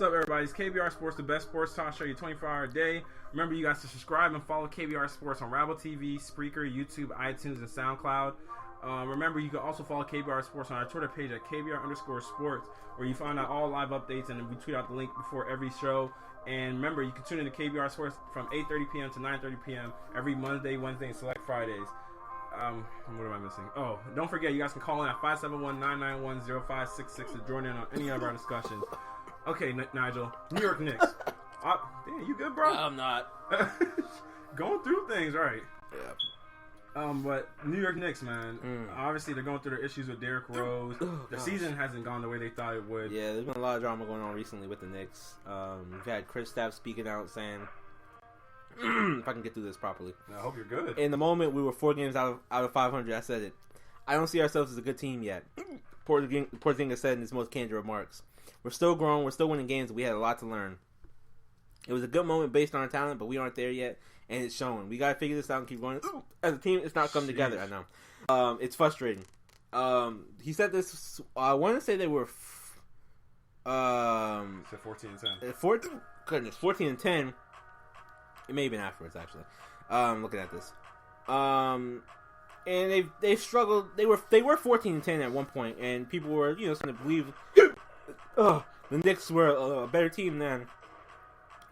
What's up, everybody? It's KBR Sports, the best sports talk show, you 24-hour a day. Remember, you guys to subscribe and follow KBR Sports on Rabble TV, Spreaker, YouTube, iTunes, and SoundCloud. Remember, you can also follow KBR Sports on our Twitter page at KBR_sports, where you find out all live updates, and we tweet out the link before every show. And remember, you can tune in to KBR Sports from 8:30 p.m. to 9:30 p.m. every Monday, Wednesday, and select Fridays. What am I missing? Oh, don't forget, you guys can call in at 571-991-0566 to join in on any of our discussions. Okay, Nigel, New York Knicks. Damn, you good, bro? No, I'm not. Going through things, right? Yeah. But New York Knicks, man. Obviously, they're going through their issues with Derrick Rose. The season hasn't gone the way they thought it would. Yeah, there's been a lot of drama going on recently with the Knicks. We've had Chris Staff speaking out saying, if I can get through this properly. I hope you're good. In the moment, we were 4 games out of 500. I said it. I don't see ourselves as a good team yet. Porzingis said in his most candid remarks. We're still growing. We're still winning games. And we had a lot to learn. It was a good moment based on our talent, but we aren't there yet, and it's showing. We got to figure this out and keep going. As a team, it's not coming together. I know. It's frustrating. He said this. I want to say they were. Said 14-10. 14-10. It may have been afterwards, actually. Looking at this. And they've struggled. They were 14-10 at one point, and people were starting to believe the Knicks were a better team than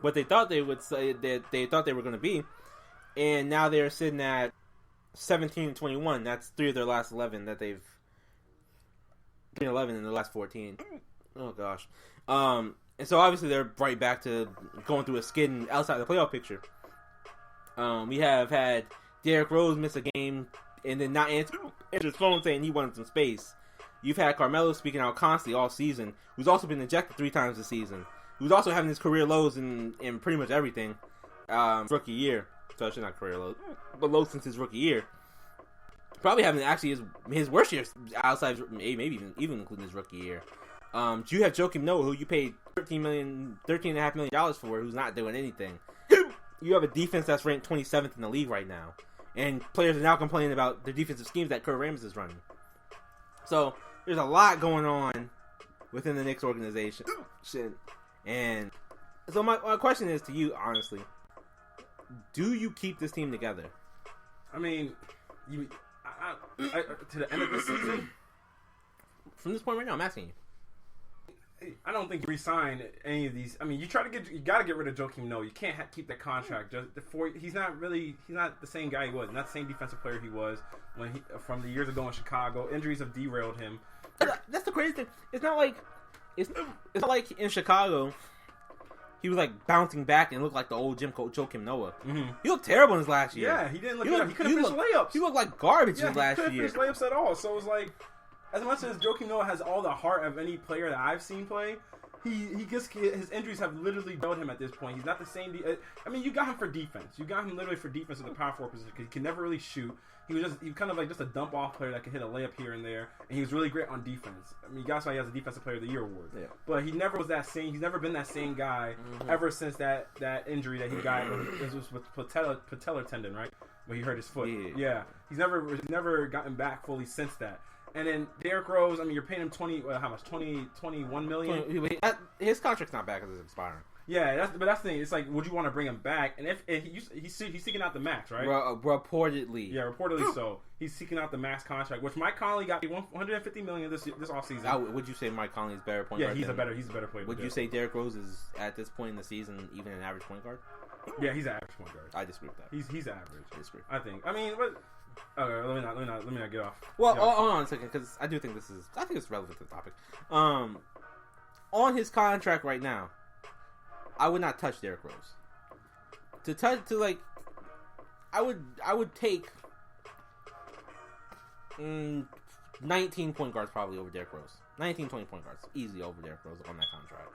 what they thought they would say that they thought they were going to be, and now they're sitting at 17-21. That's 3 of their last 11 that they've 11 in the last 14. Oh gosh. And so obviously they're right back to going through a skid outside the playoff picture. We have had Derrick Rose miss a game and then not answer his phone saying he wanted some space. You've had Carmelo speaking out constantly all season, who's also been ejected 3 times this season, who's also having his career lows in pretty much everything. Rookie year. So actually not career lows, but low since his rookie year. Probably having actually his worst year outside, maybe even including his rookie year. You have Joakim Noah, who you paid $13.5 million for, who's not doing anything. You have a defense that's ranked 27th in the league right now. And players are now complaining about the defensive schemes that Kurt Rambis is running. So, there's a lot going on within the Knicks organization. And so my question is to you, honestly. Do you keep this team together? I mean, to the end of the season? From this point right now, I'm asking you. I don't think you re-sign any of these. I mean, you got to get rid of Joakim Noah. You can't keep the contract. He's not the same guy he was. Not the same defensive player he was from the years ago in Chicago. Injuries have derailed him. That's the crazy thing. It's not like in Chicago he was like bouncing back and looked like the old gym coach Joakim Noah. Mm-hmm. He looked terrible in his last year. Yeah, he didn't look good. He couldn't finish layups. He looked like garbage in his last year. He couldn't finish layups at all. So it was like, as much as Joakim Noah has all the heart of any player that I've seen play, his injuries have literally derailed him at this point. He's not the same. I mean, you got him for defense. You got him literally for defense at the power forward position because he can never really shoot. He was kind of like just a dump off player that could hit a layup here and there, and he was really great on defense. I mean, that's why he has a Defensive Player of the Year award. Yeah. But he never was that same. He's never been that same guy ever since that injury that he got. It was with patellar tendon, right? When he hurt his foot. Yeah. He's never gotten back fully since that. And then Derrick Rose, I mean, you're paying him how much? 21 million? His contract's not back because it's expiring. Yeah, that's the thing. It's like, would you want to bring him back? And if he's seeking out the max, right? Reportedly. Yeah, reportedly so. He's seeking out the max contract, which Mike Conley got $150 million this offseason. Would you say Mike Conley's better point guard? Yeah, he's a better player. Would you say Derrick Rose is at this point in the season even an average point guard? Yeah, he's an average point guard. I disagree with that. He's average. I disagree. I think. I mean, but. Okay, let me not get off. Well, hold on a second, because I do think I think it's relevant to the topic. On his contract right now, I would not touch Derrick Rose. I would take 19 point guards probably over Derrick Rose. 19, 20 point guards easily over Derrick Rose on that contract.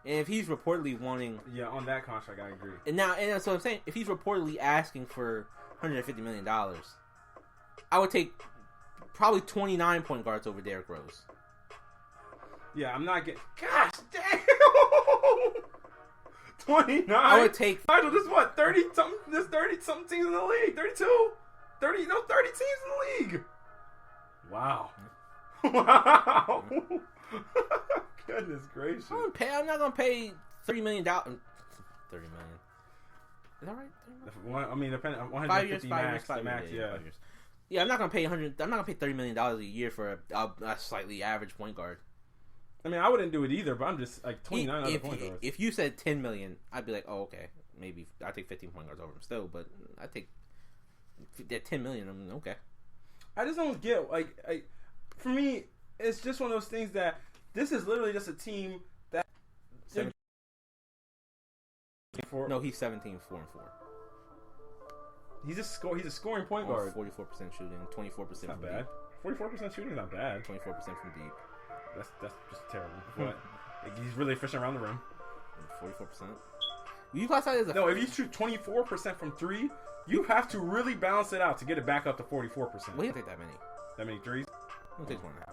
And if he's reportedly wanting, on that contract, I agree. And that's what I'm saying. If he's reportedly asking for $150 million, I would take probably 29 point guards over Derrick Rose. Yeah, I'm not getting. Gosh damn! 29. I would take. Nigel, this is what 30 something. There's 30 something teams in the league. 32, 30 teams in the league. Wow. Wow. Goodness gracious. I'm not gonna pay $30 million. $30 million. Is that right? I mean, depending on 5 150 years, max, yeah. 5 years. Yeah, I'm not gonna pay $30 million a year for a slightly average point guard. I mean, I wouldn't do it either, but I'm just like 29 other point guards. If you said $10 million, I'd be like, oh, okay, maybe I take 15 point guards over him still, but I take that $10 million. I mean, okay. I just don't get for me, it's just one of those things that this is literally just a team that. No, he's 17-4-4. He's a scoring point guard. 44% shooting, 24% from not bad. deep. 44% shooting is not bad. 24% from deep. That's just terrible. But he's really efficient around the rim. 44%. You classify it as if you shoot 24% from three, you have to really balance it out to get it back up to 44%. Well, he didn't take that many. That many threes? He takes 1.5.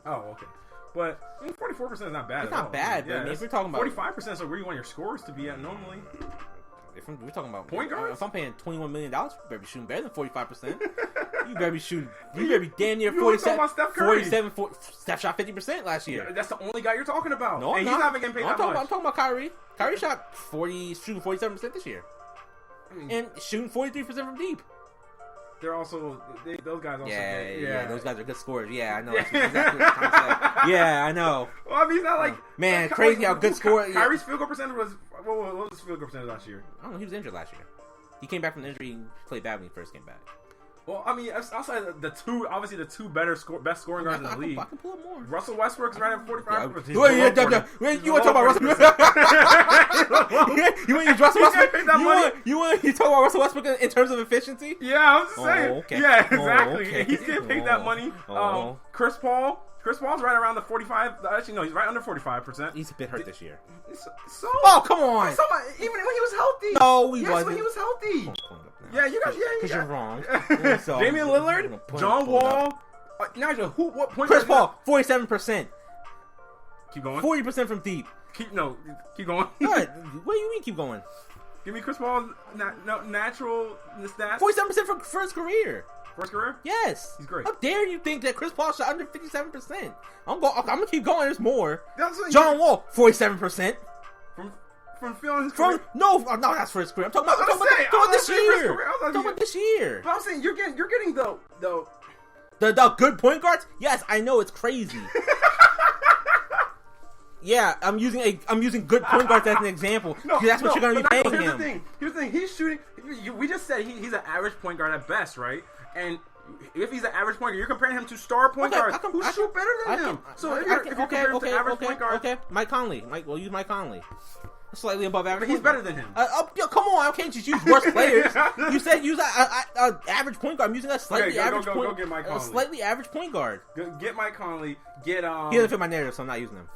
Oh, okay. But I mean, 44% is not bad. It's not bad, but I mean, if we're talking about 45%, so where you want your scores to be at normally. If we're talking about point guards, if I'm paying $21 million, you better be shooting better than 45%. You better be shooting. You better be damn near 47. Steph shot 50% last year. Yeah, that's the only guy you're talking about. No, and he's not getting paid that much. I'm talking about Kyrie. Kyrie shot shooting 47% this year, and shooting 43% from deep. They're also those guys. Also yeah, those guys are good scorers. Yeah, I know. That's exactly what I'm trying to say. Yeah, I know. Well, I mean, it's not like man, crazy how good score. Kyrie's field goal percentage was what was his field goal percentage last year? I don't know. He was injured last year. He came back from the injury and played bad when he first came back. Well, I mean, outside the two best scoring guards in the league. I can pull up more. Russell Westbrook's right at 45%. You want to talk about Russell Westbrook? You want to Russell Westbrook? You want to talk about Russell Westbrook in terms of efficiency? Yeah, I'm just saying. Okay. Yeah, exactly. Okay. He's getting paid that money. Chris Paul's right around the 45. Actually, no, he's right under 45%. He's a bit hurt this year. So? Oh, come on. So, even when he was healthy. No, he wasn't. Yes, when he was healthy. Yeah, you guys. Because you're wrong. So, Damian Lillard, John Wall. Nigel, what point? Chris Paul, 47%. Keep going. 40% from deep. Keep going. What? What do you mean keep going? Give me Chris Paul's natural stats. 47% for his career. First career? Yes. He's great. How dare you think that Chris Paul shot under 57%? I'm gonna keep going. There's more. John Wall, 47%. From feeling his career? No, that's for his career. I'm talking about this year. I'm talking about this year. But I'm saying you're getting the good point guards. Yes, I know it's crazy. Yeah, I'm using good point guards as an example. That's what you're going to be paying him. Here's the thing. He's shooting. We just said he's an average point guard at best, right? And if he's an average point guard, you're comparing him to star point guards who shoot better than him. So if you're comparing him to average point guards, Mike Conley. We'll use Mike Conley. Slightly above average. But he's better than him. Come on, I can't just use worse players. You said use an average point guard. I'm using a slightly average point. Go get Mike Conley. A slightly average point guard. Get Mike Conley. He doesn't fit my narrative, so I'm not using him.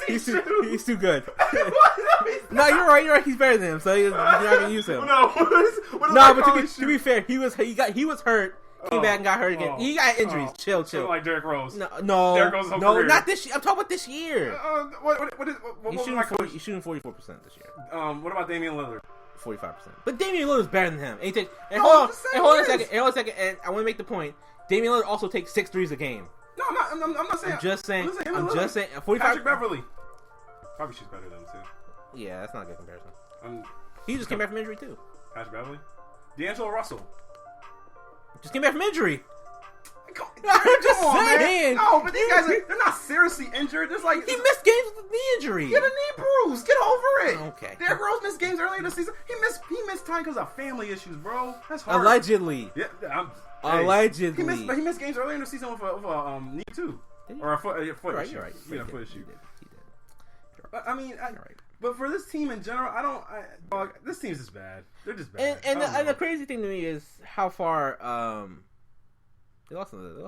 He's too good. No, you're right. He's better than him, so you're not gonna use him. But to be fair, he was hurt. Came back and got hurt again. He got injuries. Chill. Like Derrick Rose. No, Derrick Rose's whole career. Not this year. I'm talking about this year. He's shooting 44% this year. What about Damian Lillard? 45%. But Damian Lillard is better than him. Hold on a second. And I want to make the point. Damian Lillard also takes 6 threes a game. No, I'm not saying. I'm just saying. 45. Patrick Beverly probably shoots better than him too. Yeah, that's not a good comparison. He just came back from injury too. Patrick Beverly, D'Angelo Russell. Just came back from injury. I'm just saying. No, but these guys they're not seriously injured. There's like he missed games with the knee injury. Get a knee bruise. Get over it. Okay. Derrick Rose missed games earlier this season. He missed time because of family issues, bro. That's hard. Allegedly. Yeah. Allegedly. He missed games earlier in the season with a knee too, or a foot issue. You're right. Yeah, foot issue. He did. But I mean, but for this team in general, this team's just bad. They're just bad. And the crazy thing to me is how far they lost to Philly. They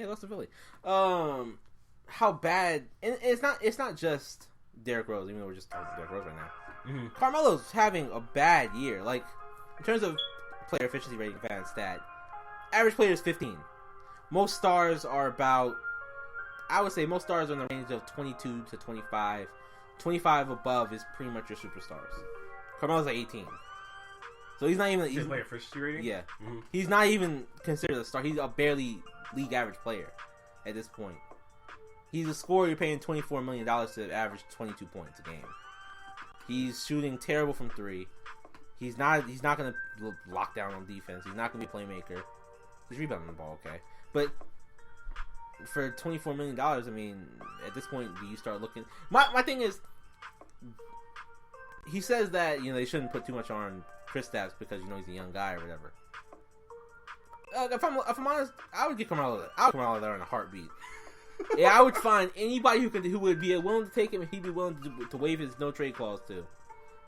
lost to Philly. How bad? And it's not just Derrick Rose. Even though we're just talking about Derrick Rose right now. Mm-hmm. Carmelo's having a bad year. Like in terms of player efficiency rating, fan stat, average player is 15. Most stars are about. I would say most stars are in the range of 22 to 25. 25 above is pretty much your superstars. Carmelo's like 18. So he's not even. He's player efficiency rating. Yeah, mm-hmm. He's not even considered a star. He's a barely league average player at this point. He's a scorer. You're paying $24 million to average 22 points a game. He's shooting terrible from three. He's not going to lock down on defense. He's not going to be a playmaker. He's rebounding the ball, okay, but for $24 million, I mean, at this point, do you start looking? My thing is, he says that they shouldn't put too much on Kristaps because he's a young guy or whatever. If I'm honest, I would get Carmelo there in a heartbeat. Yeah, I would find anybody who would be willing to take him, and he'd be willing to waive his no trade clause too,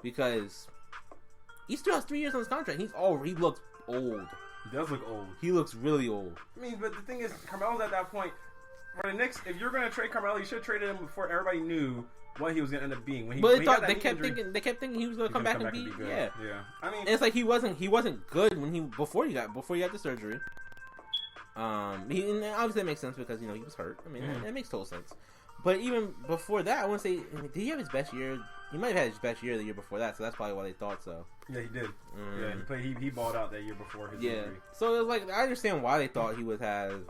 because he still has 3 years on his contract. He looks old. He does look old. He looks really old. I mean, but the thing is, Carmelo's at that point. For the Knicks, if you're going to trade Carmelo, you should have traded him before everybody knew what he was going to end up being. They kept thinking he was going to come back and be good. Yeah. I mean, and it's like he wasn't good before he got the surgery. And obviously that makes sense because he was hurt. I mean, that makes total sense. But even before that, I want to say, did he have his best year? He might have had his best year the year before that, so that's probably why they thought so. Yeah, he did. Yeah, he balled out that year before his injury. So it's like I understand why they thought he would have.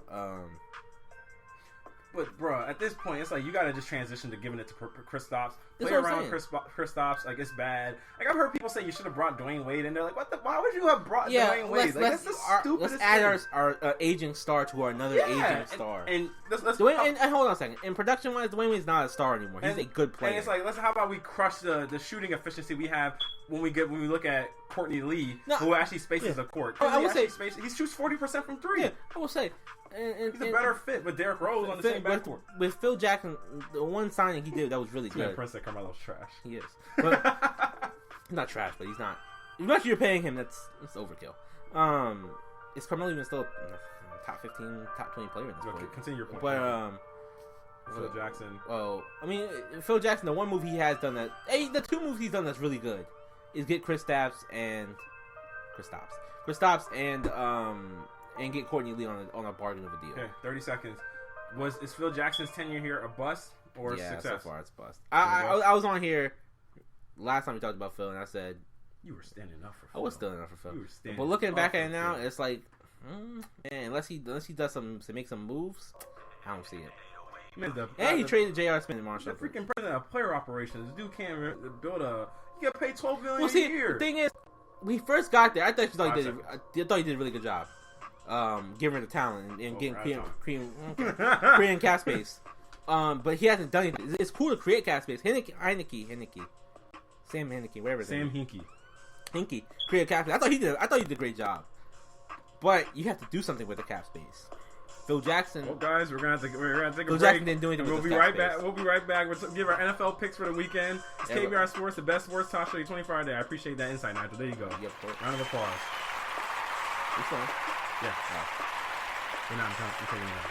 But bro, at this point, it's like you gotta just transition to giving it to Kristaps. Play around Kristaps, like it's bad. Like I've heard people say you should have brought Dwayne Wade in there. Like why would you have brought Dwayne Wade? That's the stupidest let's add our aging star to another aging star. And Dwayne, and hold on a second. In production wise, Dwayne Wade's not a star anymore. He's a good player. And it's like how about we crush the shooting efficiency we have when we look at Courtney Lee, who actually spaces a court. I would say he shoots 40% from three. Yeah, I will say. He's a better fit with Derrick Rose on the same backcourt. With Phil Jackson, the one signing he did that was really good. Prince that Carmelo's trash. He is. But, he's not trash, but he's not. As much as you're paying him, that's overkill. Is Carmelo even still top 15, top 20 player at this point? Continue your point. But Phil Jackson. Well, I mean, Phil Jackson. The one move he has done the two moves he's done that's really good is get Kristaps and get Courtney Lee on a bargain of a deal. Okay, 30 seconds. Is Phil Jackson's tenure here a bust or success? So far it's a bust. I was on here last time we talked about Phil, and I said you were standing up for Phil. I was standing up for Phil. You were standing but looking back at it now, it's like, man, unless he does make some moves, I don't see it. Man, he traded J.R. Smith and Marshall. The freaking president of player operations. This dude can't build a. You get paid $12 million a year. The thing is, when he first got there, I thought he did a really good job. Giving her the talent and getting creating cap space. But he hasn't done anything. It's cool to create cap space. Sam Hinkie, whatever. Sam Hinkie create cap space. I thought he did a great job. But you have to do something with the cap space. Phil Jackson. Well, guys, we're gonna take a break. Phil Jackson didn't do anything. We'll be right back. We'll be right back. We'll give our NFL picks for the weekend. It's KBR Sports, the best sports talk show 24 hours a day. I appreciate that insight, Nigel. There you go. Yep. Round of applause. Which one? Yeah. We're not. I'm taking it out.